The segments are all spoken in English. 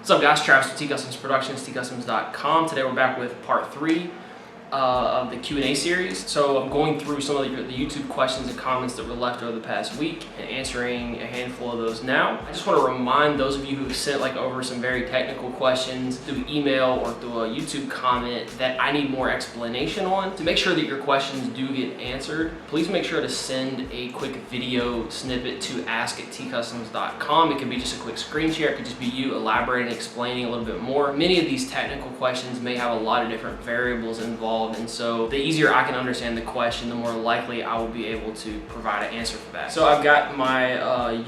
What's up guys, Travis with TCustomz Productionz, TCustomz.com. Today we're back with part 3 of the Q&A series. So I'm going through some of the YouTube questions and comments that were left over the past week and answering a handful of those now. I just want to remind those of you who have sent over some very technical questions through email or through a YouTube comment that I need more explanation on. To make sure that your questions do get answered, please make sure to send a quick video snippet to ask@tcustomz.com. It could be just a quick screen share. It could just be you elaborating, explaining a little bit more. Many of these technical questions may have a lot of different variables involved, and so the easier I can understand the question, the more likely I will be able to provide an answer for that. So I've got my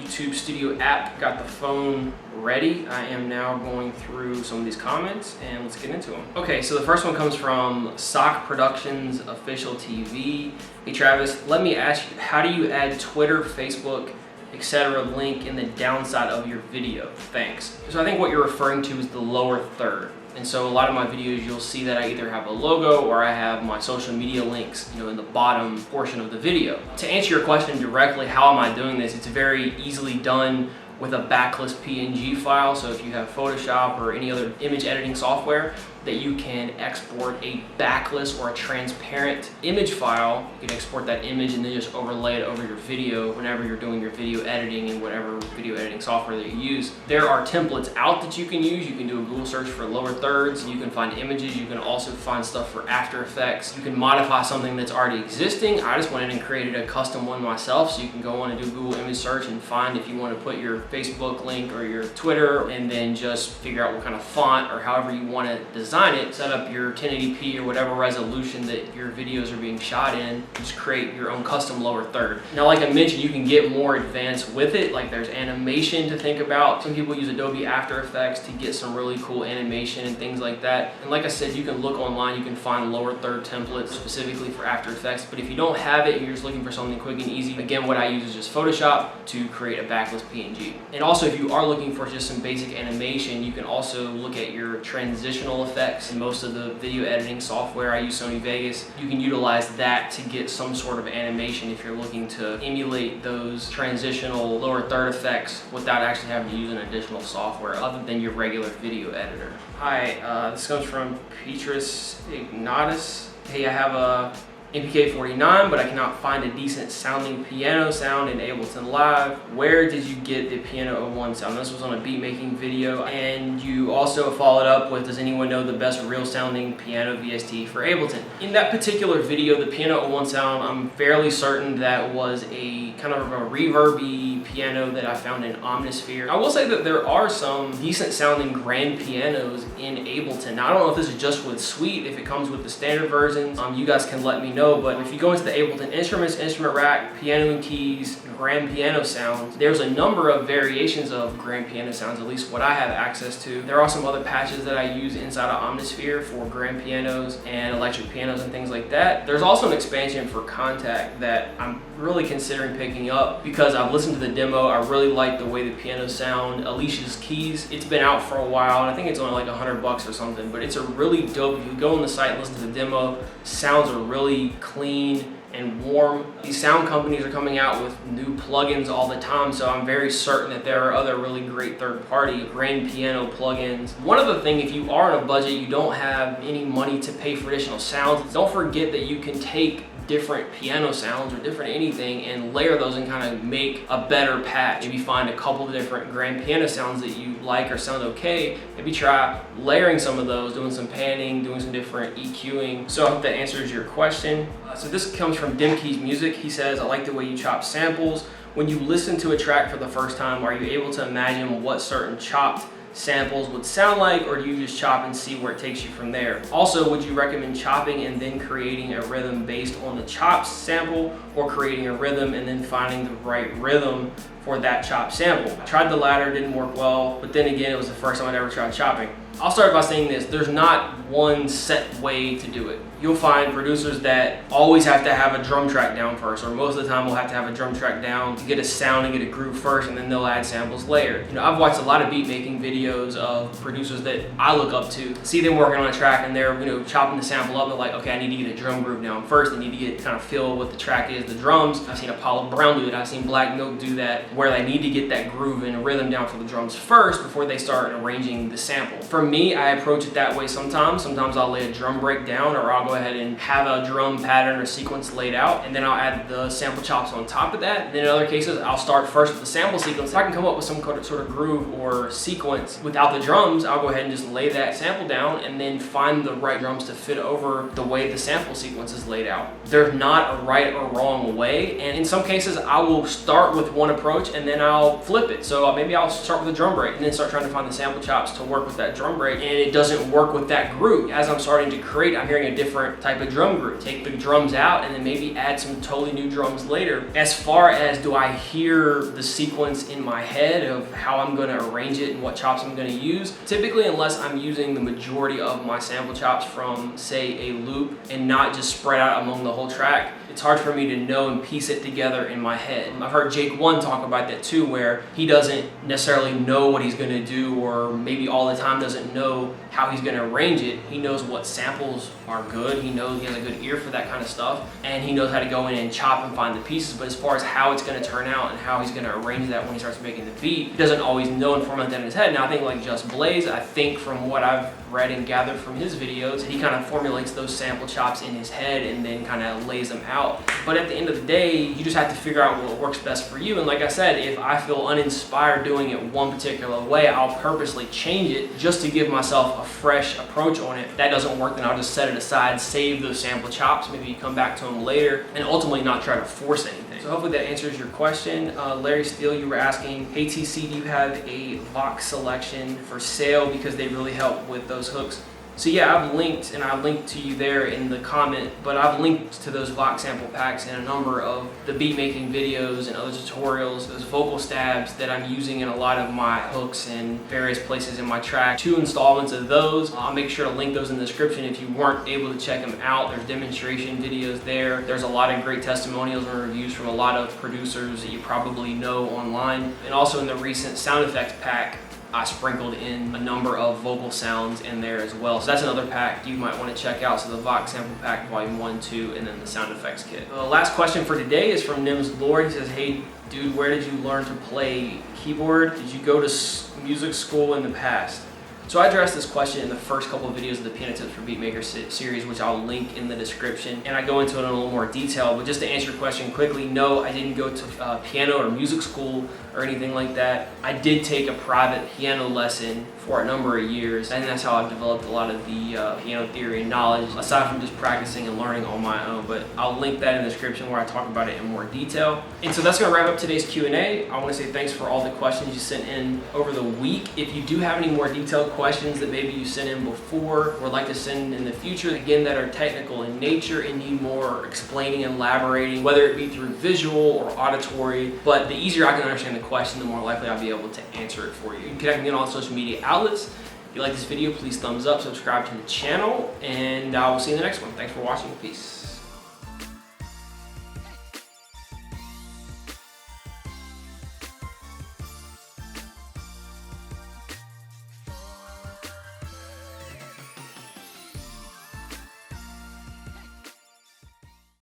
YouTube Studio app, got the phone ready. I am now going through some of these comments and let's get into them. Okay, so the first one comes from TCustomz Productionz Official TV. Hey Travis, let me ask you, how do you add Twitter, Facebook, etc. link in the downside of your video? Thanks. So I think what you're referring to is the lower third. And so a lot of my videos, you'll see that I either have a logo or I have my social media links, in the bottom portion of the video. To answer your question directly, how am I doing this? It's very easily done with a backlist PNG file. So if you have Photoshop or any other image editing software, that you can export a backlist or a transparent image file. You can export that image and then just overlay it over your video whenever you're doing your video editing in whatever video editing software that you use. There are templates out that you can use. You can do a Google search for lower thirds. You can find images. You can also find stuff for After Effects. You can modify something that's already existing. I just went in and created a custom one myself, so you can go on and do a Google image search and find if you want to put your Facebook link or your Twitter, and then just figure out what kind of font or however you want to design it, set up your 1080p or whatever resolution that your videos are being shot in, just create your own custom lower third. Now, like I mentioned, you can get more advanced with it. Like there's animation to think about. Some people use Adobe After Effects to get some really cool animation and things like that. And like I said, you can look online, you can find lower third templates specifically for After Effects. But if you don't have it and you're just looking for something quick and easy, again, what I use is just Photoshop to create a backlist PNG. And also, if you are looking for just some basic animation, you can also look at your transitional effects. In most of the video editing software, I use Sony Vegas. You can utilize that to get some sort of animation if you're looking to emulate those transitional lower third effects without actually having to use an additional software other than your regular video editor. Hi, this comes from Petrus Ignatus. Hey, I have a MPK49, but I cannot find a decent sounding piano sound in Ableton Live. Where did you get the Piano 01 sound? This was on a beat making video. And you also followed up with, does anyone know the best real sounding piano VST for Ableton? In that particular video, the Piano 01 sound, I'm fairly certain that was a kind of a reverby piano that I found in Omnisphere. I will say that there are some decent sounding grand pianos in Ableton. Now, I don't know if this is just with Suite, if it comes with the standard versions. You guys can let me know. But if you go into the Ableton Instruments, Instrument Rack, Piano and Keys, Grand Piano Sounds, there's a number of variations of Grand Piano Sounds, at least what I have access to. There are some other patches that I use inside of Omnisphere for grand pianos and electric pianos and things like that. There's also an expansion for Contact that I'm really considering picking up because I've listened to the demo. I really like the way the pianos sound. Alicia's Keys, it's been out for a while, and I think it's only like $100 or something, but it's a really dope. If you go on the site and listen to the demo, sounds are really clean and warm. These sound companies are coming out with new plugins all the time, so I'm very certain that there are other really great third-party grand piano plugins. One other thing, if you are on a budget, you don't have any money to pay for additional sounds, don't forget that you can take different piano sounds or different anything and layer those and kind of make a better patch. Maybe find a couple of different grand piano sounds that you like or sound okay. Maybe try layering some of those, doing some panning, doing some different EQing. So I hope that answers your question. So this comes from Dimkey's Music. He says, I like the way you chop samples. When you listen to a track for the first time, are you able to imagine what certain chopped samples would sound like, or do you just chop and see where it takes you from there? Also, would you recommend chopping and then creating a rhythm based on the chopped sample, or creating a rhythm and then finding the right rhythm for that chopped sample? I tried the latter, didn't work well, but then again, it was the first time I'd ever tried chopping. I'll start by saying this, there's not one set way to do it. You'll find producers that always have to have a drum track down first, or most of the time will have to have a drum track down to get a sound and get a groove first, and then they'll add samples later. You know, I've watched a lot of beat making videos of producers that I look up to, see them working on a track and they're, you know, chopping the sample up and they're like, okay, I need to get a drum groove down first. I need to get kind of feel what the track is, the drums. I've seen Apollo Brown do it. I've seen Black Milk do that, where they need to get that groove and a rhythm down for the drums first before they start arranging the sample. For me, I approach it that way sometimes. Sometimes I'll lay a drum break down, or I'll go ahead and have a drum pattern or sequence laid out, and then I'll add the sample chops on top of that. Then in other cases, I'll start first with the sample sequence. If I can come up with some sort of groove or sequence without the drums, I'll go ahead and just lay that sample down and then find the right drums to fit over the way the sample sequence is laid out. There's not a right or wrong way, and in some cases I will start with one approach and then I'll flip it. So maybe I'll start with a drum break and then start trying to find the sample chops to work with that drum break, and it doesn't work with that groove. As I'm starting to create, I'm hearing a different type of drum groove. Take the drums out and then maybe add some totally new drums later. As far as do I hear the sequence in my head of how I'm going to arrange it and what chops I'm going to use, typically unless I'm using the majority of my sample chops from, say, a loop and not just spread out among the whole track, it's hard for me to know and piece it together in my head. I've heard Jake One talk about that too, where he doesn't necessarily know what he's going to do, or maybe all the time doesn't know how he's going to arrange it. He knows what samples are good, he knows, he has a good ear for that kind of stuff, and he knows how to go in and chop and find the pieces. But as far as how it's going to turn out and how he's going to arrange that when he starts making the beat, he doesn't always know and format that in his head. Now I think like Just Blaze, I think from what I've read and gathered from his videos, he kind of formulates those sample chops in his head and then kind of lays them out. But at the end of the day, you just have to figure out what works best for you. And like I said, if I feel uninspired doing it one particular way, I'll purposely change it just to give myself a fresh approach on it. If that doesn't work, then I'll just set it aside, save those sample chops, maybe come back to them later, and ultimately not try to force anything. So hopefully that answers your question. Larry Steele, you were asking, hey TC, do you have a Vox selection for sale because they really help with those hooks? So yeah, I've linked, and I linked to you there in the comment, but I've linked to those Vox sample packs in a number of the beat making videos and other tutorials, those vocal stabs that I'm using in a lot of my hooks and various places in my track. 2 installments of those. I'll make sure to link those in the description if you weren't able to check them out. There's demonstration videos there. There's a lot of great testimonials and reviews from a lot of producers that you probably know online. And also in the recent sound effects pack, I sprinkled in a number of vocal sounds in there as well. So that's another pack you might want to check out. So the Vox Sample Pack Volume 1, 2, and then the sound effects kit. The last question for today is from Nims Lord. He says, hey dude, where did you learn to play keyboard? Did you go to music school in the past? So I addressed this question in the first couple of videos of the Piano Tips for Beatmakers series, which I'll link in the description, and I go into it in a little more detail. But just to answer your question quickly, no, I didn't go to piano or music school or anything like that. I did take a private piano lesson for a number of years, and that's how I've developed a lot of the piano theory and knowledge, aside from just practicing and learning on my own. But I'll link that in the description where I talk about it in more detail. And so that's going to wrap up today's Q&A. I want to say thanks for all the questions you sent in over the week. If you do have any more detailed questions that maybe you sent in before or would like to send in the future, again, that are technical in nature and need more explaining and elaborating, whether it be through visual or auditory, but the easier I can understand the question, the more likely I'll be able to answer it for you. You can connect me on all social media outlets. If you like this video, please thumbs up, subscribe to the channel, and I will see you in the next one. Thanks for watching. Peace.